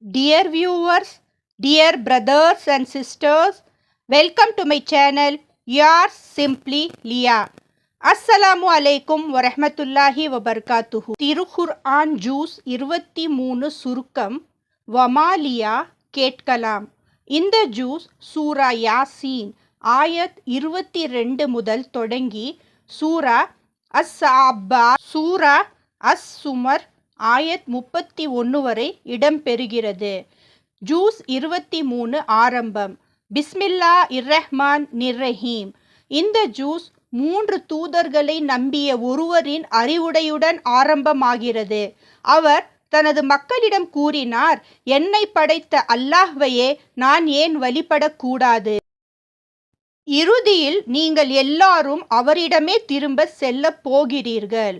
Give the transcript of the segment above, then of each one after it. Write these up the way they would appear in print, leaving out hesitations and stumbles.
Dear viewers, dear brothers and sisters, welcome to my channel, yours simply Lia. அஸ்ஸலாமு அலைக்கும் வரஹ்மத்துல்லாஹி வபர்காத்துஹு. திருக்குர்ஆன் juice 23 சுருக்கம் வமாலியா கேட்கலாம். இந்த ஜூஸ் சூரா யாசீன் ஆயத் 22 முதல் தொடங்கி சூரா அஸ்-சாபா சூரா அஸ்-சுமர் ஆயத் 31 வரை இடம்பெறுகிறது. ஜூஸ் 23 ஆரம்பம். பிஸ்மில்லா இர்ரஹ்மான் நிர்ரஹீம். இந்த ஜூஸ் 3 தூதர்களை நம்பிய ஒருவரின் அறிவுடையுடன் ஆரம்பமாகிறது. அவர் தனது மக்களிடம் கூறினார், என்னை படைத்த அல்லாஹ்வையே நான் ஏன் வழிபடக்கூடாது? இறுதியில் நீங்கள் எல்லாரும் அவரிடமே திரும்ப செல்லப் போகிறீர்கள்.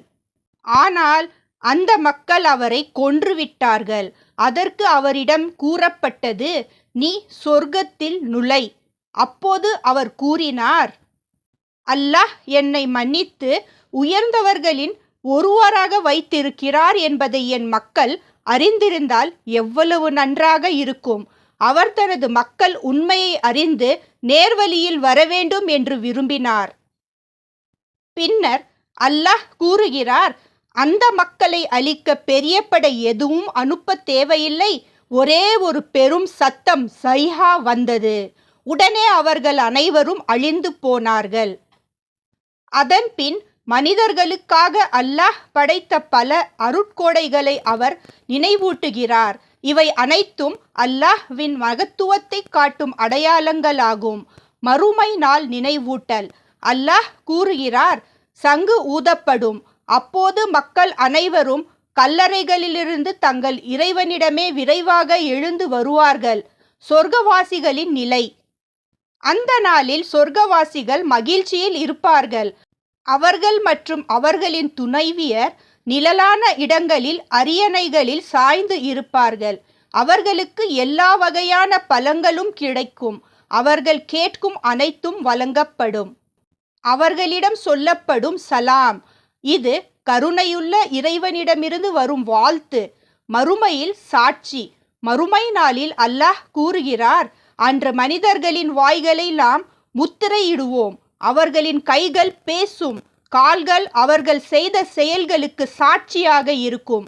ஆனால் அந்த மக்கள் அவரை கொன்றுவிட்டார்கள். அதற்கு அவரிடம் கூறப்பட்டது, நீ சொர்க்கத்தில் நுழை. அப்போது அவர் கூறினார், அல்லாஹ் என்னை மன்னித்து உயர்ந்தவர்களின் ஒருவராக வைத்திருக்கிறார் என்பதை என் மக்கள் அறிந்திருந்தால் எவ்வளவு நன்றாக இருக்கும். அவர் தனது மக்கள் உண்மையை அறிந்து நேர்வழியில் வரவேண்டும் என்று விரும்பினார். பின்னர் அல்லாஹ் கூறுகிறார், அந்த மக்களை அழிக்க பெரிய படை எதுவும் அனுப்ப தேவையில்லை. ஒரே ஒரு பெரும் சத்தம் சைஹா வந்தது. உடனே அவர்கள் அனைவரும் அழிந்து போனார்கள். அதன்பின் மனிதர்களுக்காக அல்லாஹ் படைத்த பல அருட்கொடைகளை அவர் நினைவூட்டுகிறார். இவை அனைத்தும் அல்லாஹ்வின் மகத்துவத்தை காட்டும் அடையாளங்களாகும். மறுமை நாள் நினைவூட்டல். அல்லாஹ் கூறுகிறார், சங்கு ஊதப்படும். அப்போது மக்கள் அனைவரும் கல்லறைகளிலிருந்து தங்கள் இறைவனிடமே விரைவாக எழுந்து வருவார்கள். சொர்க்கவாசிகளின் நிலை. அந்த நாளில் சொர்க்கவாசிகள் மகிழ்ச்சியில் இருப்பார்கள். அவர்கள் மற்றும் அவர்களின் துணைவியர் நிழலான இடங்களில் அரியணைகளில் சாய்ந்து இருப்பார்கள். அவர்களுக்கு எல்லா வகையான பழங்களும் கிடைக்கும். அவர்கள் கேட்கும் அனைத்தும் வழங்கப்படும். அவர்களிடம் சொல்லப்படும் சலாம். இது கருணையுள்ள இறைவனிடமிருந்து வரும் வாழ்த்து. மறுமையில் சாட்சி. மறுமை நாளில் அல்லாஹ் கூறுகிறார், அன்று மனிதர்களின் வாய்களை நாம் முத்திரையிடுவோம். அவர்களின் கைகள் பேசும். கால்கள் அவர்கள் செய்த செயல்களுக்கு சாட்சியாக இருக்கும்.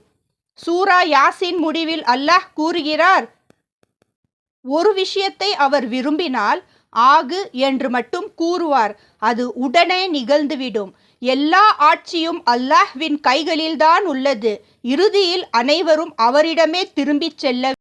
சூரா யாசின் முடிவில் அல்லாஹ் கூறுகிறார், ஒரு விஷயத்தை அவர் விரும்பினால் ஆகு என்று மட்டும் கூறுவார். அது உடனே நிகழ்ந்துவிடும். எல்லா ஆட்சியும் அல்லாஹ்வின் கைகளில்தான் உள்ளது. இறுதியில் அனைவரும் அவரிடமே திரும்பிச் செல்ல